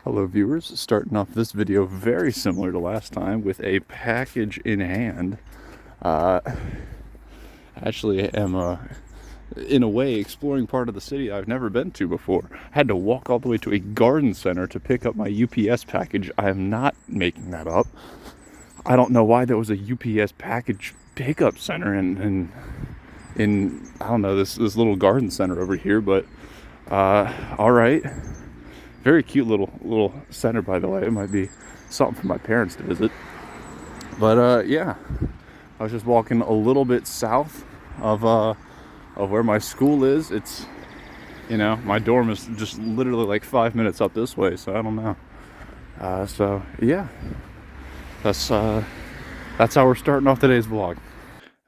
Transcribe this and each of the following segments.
Hello viewers, starting off this video very similar to last time with a package in hand. Uh, actually am in a way exploring part of the city I've never been to before. I had to walk all the way to a garden center to pick up my UPS package. I am not making that up. I don't know why there was a UPS package pickup center in I don't know, this little garden center over here, but all right. Very cute little center, by the way. It might be something for my parents to visit. But yeah, I was just walking a little bit south of where my school is. It's, my dorm is just literally like 5 minutes up this way, so I don't know. So yeah, that's how we're starting off today's vlog.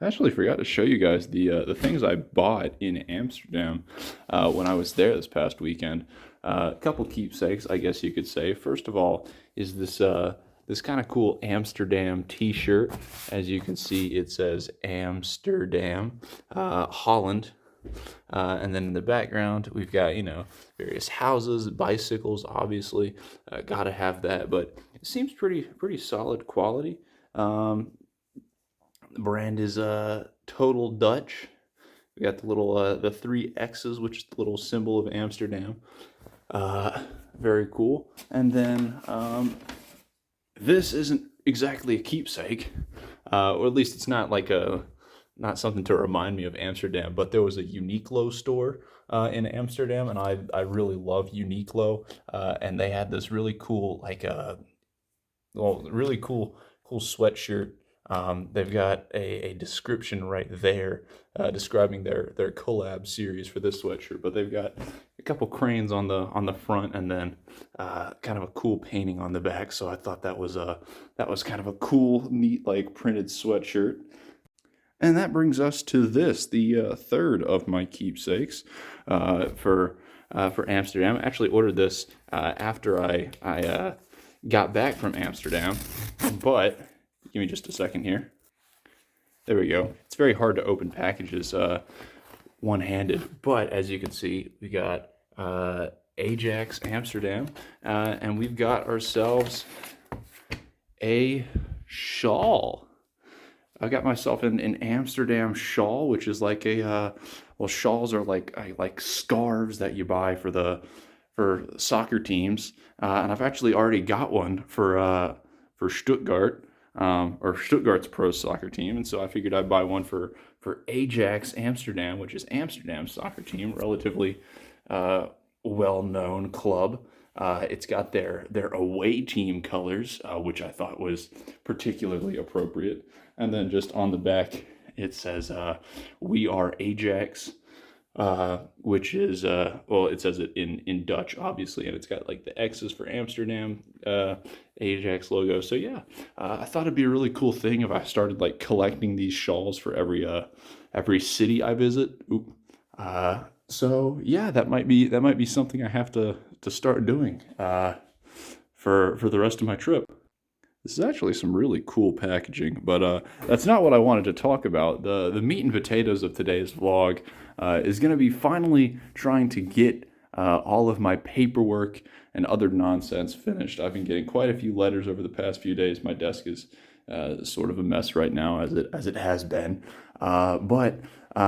I actually forgot to show you guys the things I bought in Amsterdam when I was there this past weekend. A couple keepsakes, I guess you could say. First of all is this kind of cool Amsterdam t-shirt. As you can see, it says Amsterdam, Holland. And then in the background, we've got, various houses, bicycles, obviously. Gotta have that, but it seems pretty solid quality. The brand is Total Dutch. We got the little the three X's, which is the little symbol of Amsterdam. Very cool. And then this isn't exactly a keepsake, or at least it's not like not something to remind me of Amsterdam. But there was a Uniqlo store in Amsterdam, and I really love Uniqlo. And they had this really cool really cool sweatshirt. They've got a description right there describing their collab series for this sweatshirt, but they've got a couple cranes on the front, and then kind of a cool painting on the back. So I thought that was kind of a cool, neat, like printed sweatshirt. And that brings us to this, the third of my keepsakes for Amsterdam. I actually ordered this after I got back from Amsterdam, but give me just a second here. There we go. It's very hard to open packages one-handed, but as you can see, we got Ajax Amsterdam, and we've got ourselves a shawl. I got myself an Amsterdam shawl, which is like shawls are like scarves that you buy for soccer teams, and I've actually already got one for Stuttgart. Or Stuttgart's pro soccer team, and so I figured I'd buy one for Ajax Amsterdam, which is Amsterdam's soccer team, relatively well-known club. It's got their away team colors, which I thought was particularly appropriate. And then just on the back, it says, "We are Ajax," which is, it says it in Dutch, obviously, and it's got like the X's for Amsterdam, Ajax logo. So yeah, I thought it'd be a really cool thing if I started like collecting these shawls for every city I visit. So yeah, that might be something I have to start doing for the rest of my trip. This is actually some really cool packaging, but that's not what I wanted to talk about. The meat and potatoes of today's vlog is going to be finally trying to get all of my paperwork and other nonsense finished. I've been getting quite a few letters over the past few days. My desk is sort of a mess right now, as it has been, but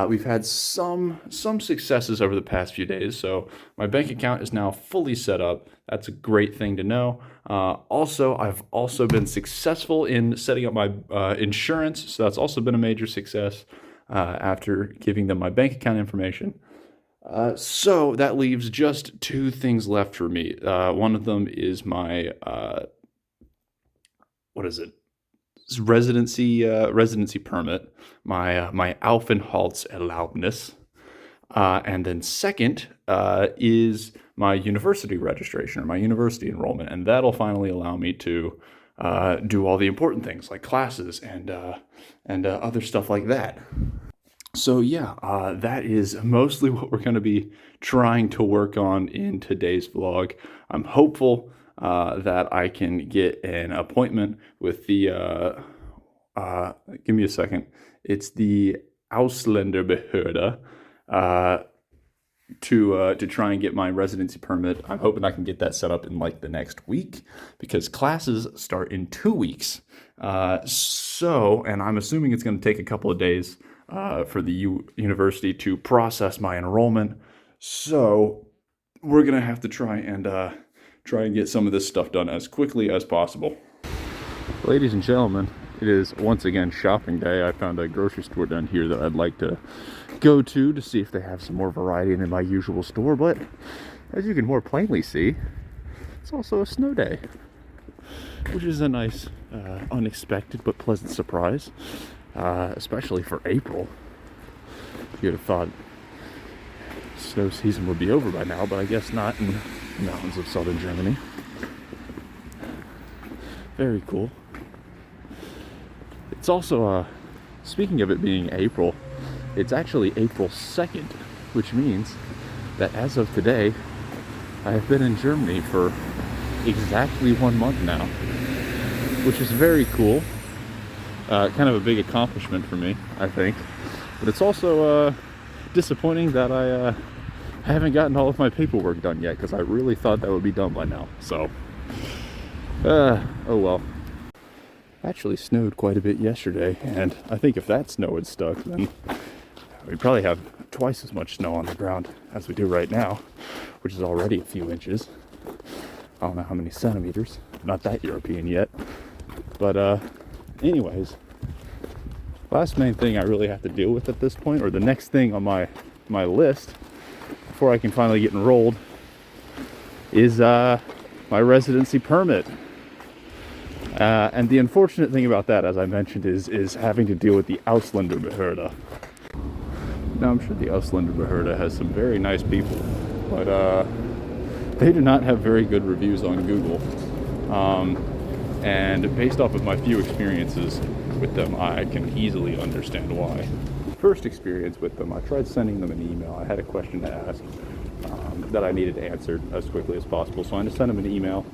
we've had some successes over the past few days. So my bank account is now fully set up. That's a great thing to know. Also, I've also been successful in setting up my insurance. So that's also been a major success after giving them my bank account information. So that leaves just two things left for me. One of them is my what is it? Residency permit, my Aufenthaltserlaubnis, and then second is my university registration or my university enrollment, and that'll finally allow me to do all the important things like classes and other stuff like that. So yeah, that is mostly what we're going to be trying to work on in today's vlog. I'm hopeful that I can get an appointment with the, give me a second, it's the Ausländer Behörde, to try and get my residency permit. I'm hoping I can get that set up in like the next week because classes start in 2 weeks. And I'm assuming it's going to take a couple of days for the university to process my enrollment. So we're going to have to try and get some of this stuff done as quickly as possible. Ladies and gentlemen, it is once again shopping day. I found a grocery store down here that I'd like to go to see if they have some more variety in my usual store, but as you can more plainly see, it's also a snow day, which is a nice, unexpected but pleasant surprise, especially for April. You'd have thought snow season would be over by now, but I guess not in the mountains of southern Germany. Very cool. It's also, speaking of it being April, it's actually April 2nd, which means that as of today, I have been in Germany for exactly 1 month now, which is very cool. Kind of a big accomplishment for me, I think. But it's also disappointing that I haven't gotten all of my paperwork done yet, because I really thought that would be done by now. So, oh well. Actually snowed quite a bit yesterday, and I think if that snow had stuck, then we'd probably have twice as much snow on the ground as we do right now, which is already a few inches. I don't know how many centimeters. Not that European yet. But anyways, last main thing I really have to deal with at this point, or the next thing on my list before I can finally get enrolled, is my residency permit. And the unfortunate thing about that, as I mentioned, is having to deal with the Outlander Herder. Now, I'm sure the Outlander Herder has some very nice people, but they do not have very good reviews on Google. And based off of my few experiences with them, I can easily understand why. First experience with them, I tried sending them an email. I had a question to ask that I needed answered as quickly as possible, so I just sent them an email.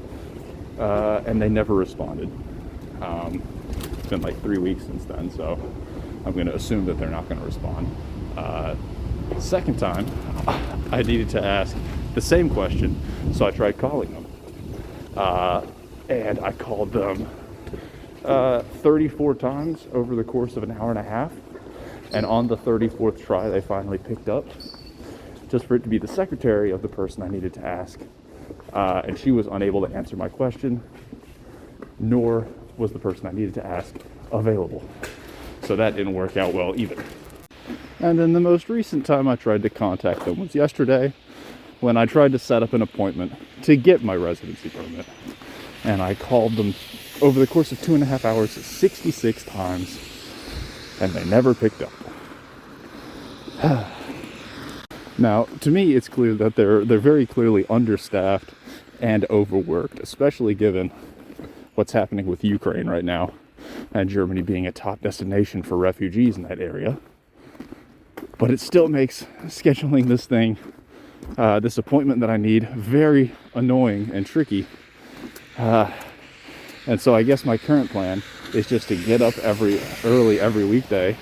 And they never responded. It's been like 3 weeks since then, so I'm going to assume that they're not going to respond. Second time, I needed to ask the same question, so I tried calling them. And I called them 34 times over the course of an hour and a half. And on the 34th try, they finally picked up, just for it to be the secretary of the person I needed to ask. And she was unable to answer my question, nor was the person I needed to ask available. So that didn't work out well either. And then the most recent time I tried to contact them was yesterday, when I tried to set up an appointment to get my residency permit. And I called them over the course of 2.5 hours 66 times, and they never picked up. Now, to me, it's clear that they're very clearly understaffed and overworked, especially given what's happening with Ukraine right now, and Germany being a top destination for refugees in that area. But it still makes scheduling this thing, this appointment that I need, very annoying and tricky. And so I guess my current plan is just to get up early every weekday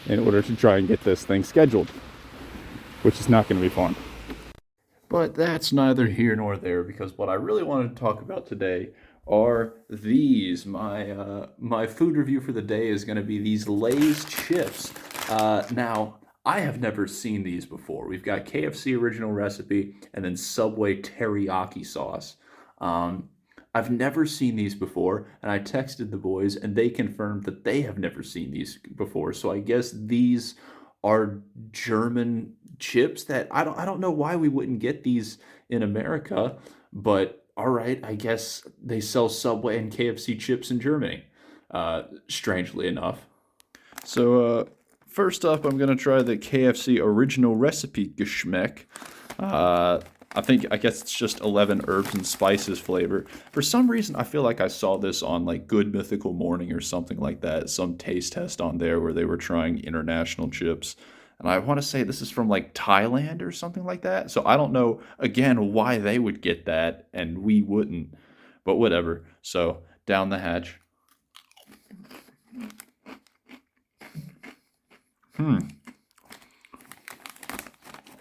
in order to try and get this thing scheduled, which is not going to be fun. But that's neither here nor there, because what I really wanted to talk about today are these. My food review for the day is going to be these Lay's chips. Now, I have never seen these before. We've got KFC original recipe and then Subway teriyaki sauce. I've never seen these before, and I texted the boys, and they confirmed that they have never seen these before. So I guess these are German chips that I don't know why we wouldn't get these in America, but all right, I guess they sell Subway and KFC chips in Germany, strangely enough. So first up, I'm gonna try the KFC original recipe Geschmack. I guess it's just 11 herbs and spices flavor. For some reason, I feel like I saw this on like Good Mythical Morning or something like that, some taste test on there where they were trying international chips. And I want to say this is from like Thailand or something like that. So I don't know, again, why they would get that and we wouldn't, but whatever. So down the hatch.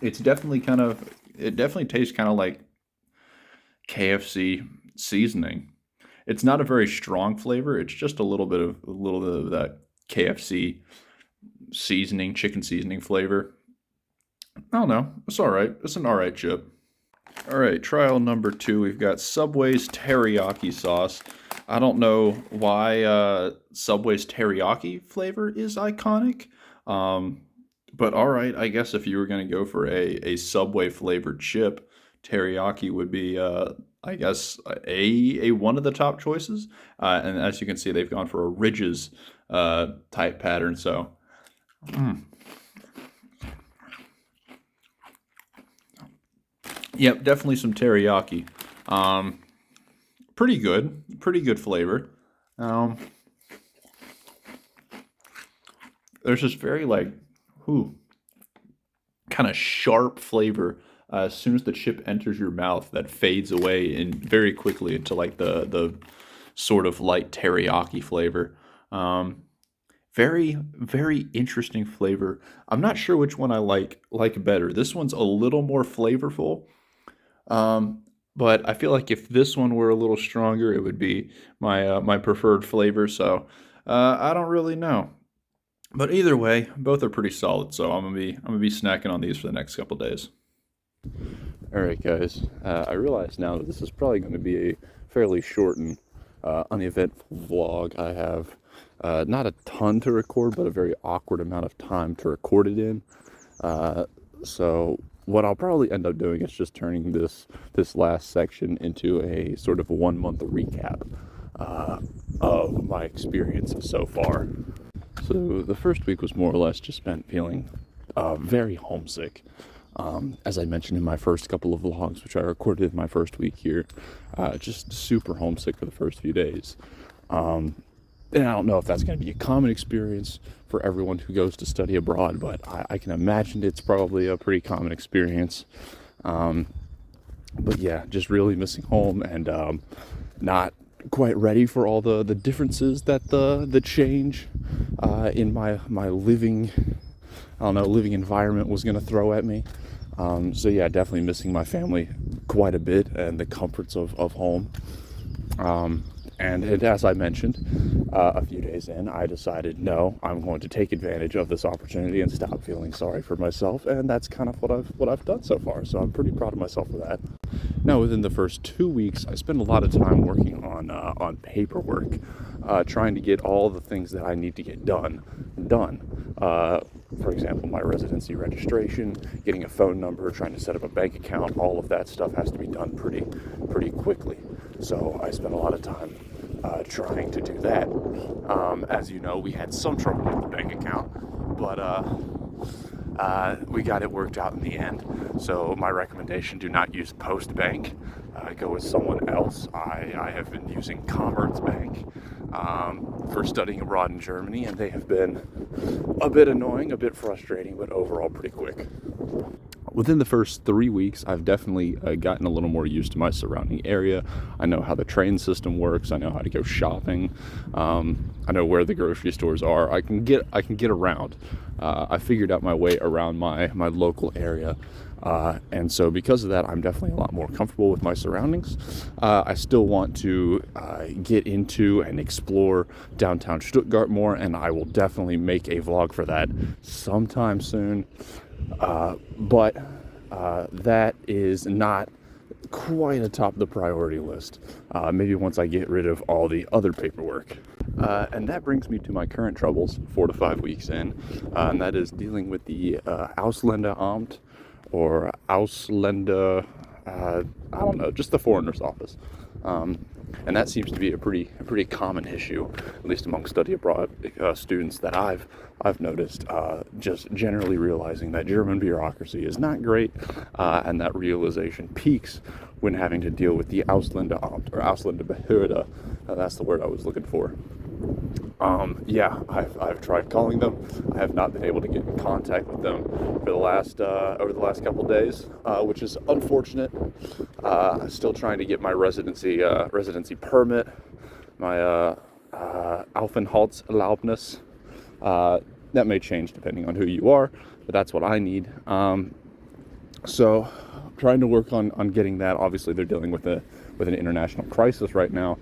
It's definitely it definitely tastes kind of like KFC seasoning. It's not a very strong flavor. It's just a little bit of that KFC seasoning, chicken seasoning flavor. I don't know. It's all right. It's an all right chip. All right, trial number 2. We've got Subway's teriyaki sauce. I don't know why Subway's teriyaki flavor is iconic, um, but all right. I guess if you were going to go for a Subway flavored chip, teriyaki would be, I guess, a one of the top choices. And as you can see, they've gone for a ridges type pattern. So, yep, definitely some teriyaki. Um, pretty good flavor. Um, there's this very like, whew, kind of sharp flavor as soon as the chip enters your mouth that fades away and very quickly into like the sort of light teriyaki flavor. Um, very interesting flavor. I'm not sure which one I like better. This one's a little more flavorful. Um, but I feel like if this one were a little stronger, it would be my preferred flavor. So I don't really know. But either way, both are pretty solid. So I'm gonna be snacking on these for the next couple days. All right, guys. I realize now that this is probably going to be a fairly short and uneventful vlog. I have not a ton to record, but a very awkward amount of time to record it in. So what I'll probably end up doing is just turning this last section into a sort of 1 month recap of my experiences so far. So the first week was more or less just spent feeling very homesick. As I mentioned in my first couple of vlogs, which I recorded in my first week here, just super homesick for the first few days. And I don't know if that's going to be a common experience for everyone who goes to study abroad, but I can imagine it's probably a pretty common experience. But yeah, just really missing home and not quite ready for all the differences that the change in my living, I don't know, living environment was going to throw at me. So yeah, definitely missing my family quite a bit and the comforts of home. And as I mentioned, a few days in, I decided, no, I'm going to take advantage of this opportunity and stop feeling sorry for myself. And that's kind of what I've done so far. So I'm pretty proud of myself for that. Now, within the first 2 weeks, I spent a lot of time working on paperwork, trying to get all the things that I need to get done. For example, my residency registration, getting a phone number, trying to set up a bank account, all of that stuff has to be done pretty quickly. So I spent a lot of time trying to do that. As you know, we had some trouble with the bank account, but we got it worked out in the end. So my recommendation, do not use Postbank. Go with someone else. I have been using Commerzbank for studying abroad in Germany, and they have been a bit annoying, a bit frustrating, but overall pretty quick. Within the first 3 weeks, I've definitely gotten a little more used to my surrounding area. I know how the train system works. I know how to go shopping. I know where the grocery stores are. I can get around. I figured out my way around my local area. And so because of that, I'm definitely a lot more comfortable with my surroundings. I still want to get into and explore downtown Stuttgart more, and I will definitely make a vlog for that sometime soon. But that is not quite atop the priority list. Maybe once I get rid of all the other paperwork. And that brings me to my current troubles 4 to 5 weeks in, and that is dealing with the Ausländer Amt, or Ausländer, I don't know, just the foreigner's office. And that seems to be a pretty common issue, at least among study abroad students that I've noticed. Just generally realizing that German bureaucracy is not great, and that realization peaks when having to deal with the Ausländer Amt, or Outlander Herder. That's the word I was looking for. Yeah, I've tried calling them. I have not been able to get in contact with them for the last over the last couple days, which is unfortunate. Still trying to get my residency permit, my Aufenthaltserlaubnis. That may change depending on who you are, but that's what I need. So trying to work on getting that. Obviously they're dealing with an international crisis right now,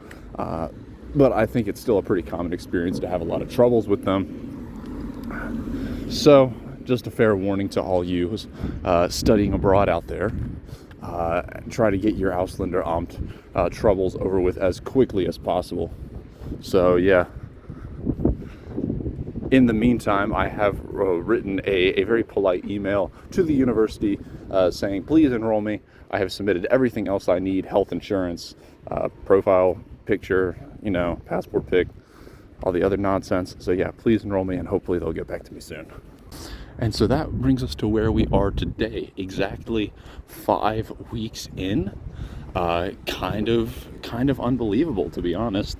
but I think it's still a pretty common experience to have a lot of troubles with them. So just a fair warning to all you studying abroad out there. Try to get your Ausländer Amt troubles over with as quickly as possible. So yeah, in the meantime, I have written a very polite email to the university saying, please enroll me. I have submitted everything else I need, health insurance, profile picture, passport pic, all the other nonsense. So yeah, please enroll me, and hopefully they'll get back to me soon. And so that brings us to where we are today, exactly 5 weeks in. Kind of unbelievable, to be honest.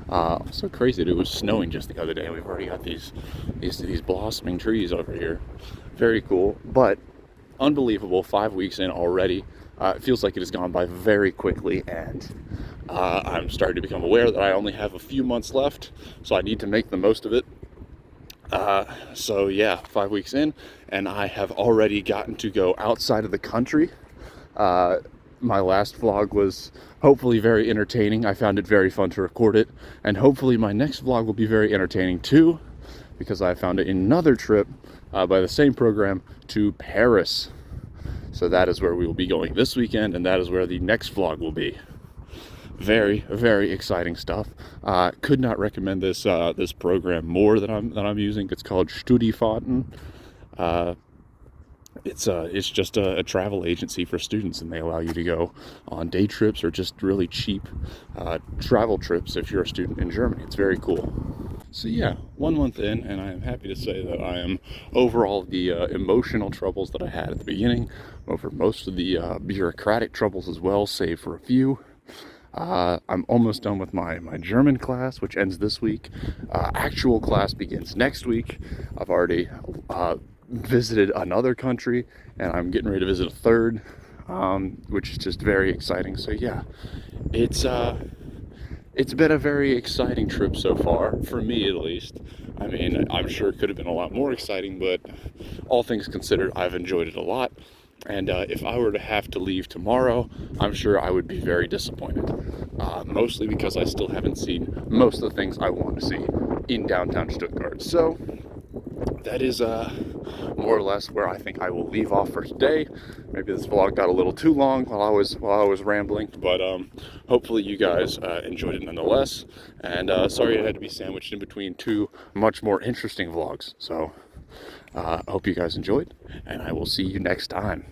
So crazy that it was snowing just the other day. We've already got these blossoming trees over here. Very cool, but unbelievable. 5 weeks in already. It feels like it has gone by very quickly, and I'm starting to become aware that I only have a few months left, so I need to make the most of it. So yeah, 5 weeks in, and I have already gotten to go outside of the country. My last vlog was hopefully very entertaining. I found it very fun to record it, and hopefully my next vlog will be very entertaining too, because I found another trip by the same program to Paris. So that is where we will be going this weekend, and that is where the next vlog will be. Very, very exciting stuff. Could not recommend this this program more that I'm using. It's called Studiefahrten. It's just a travel agency for students, and they allow you to go on day trips or just really cheap travel trips if you're a student in Germany. It's very cool. So yeah, 1 month in, and I am happy to say that I am over all the emotional troubles that I had at the beginning, over most of the bureaucratic troubles as well, save for a few. I'm almost done with my German class, which ends this week. Actual class begins next week. I've already visited another country, and I'm getting ready to visit a third, which is just very exciting. So yeah, it's been a very exciting trip so far, for me at least. I mean, I'm sure it could have been a lot more exciting, but all things considered, I've enjoyed it a lot. And if I were to have to leave tomorrow, I'm sure I would be very disappointed. Mostly because I still haven't seen most of the things I want to see in downtown Stuttgart. So that is more or less where I think I will leave off for today. Maybe this vlog got a little too long while I was rambling, but hopefully you guys enjoyed it nonetheless. And sorry it had to be sandwiched in between two much more interesting vlogs. So I hope you guys enjoyed, and I will see you next time.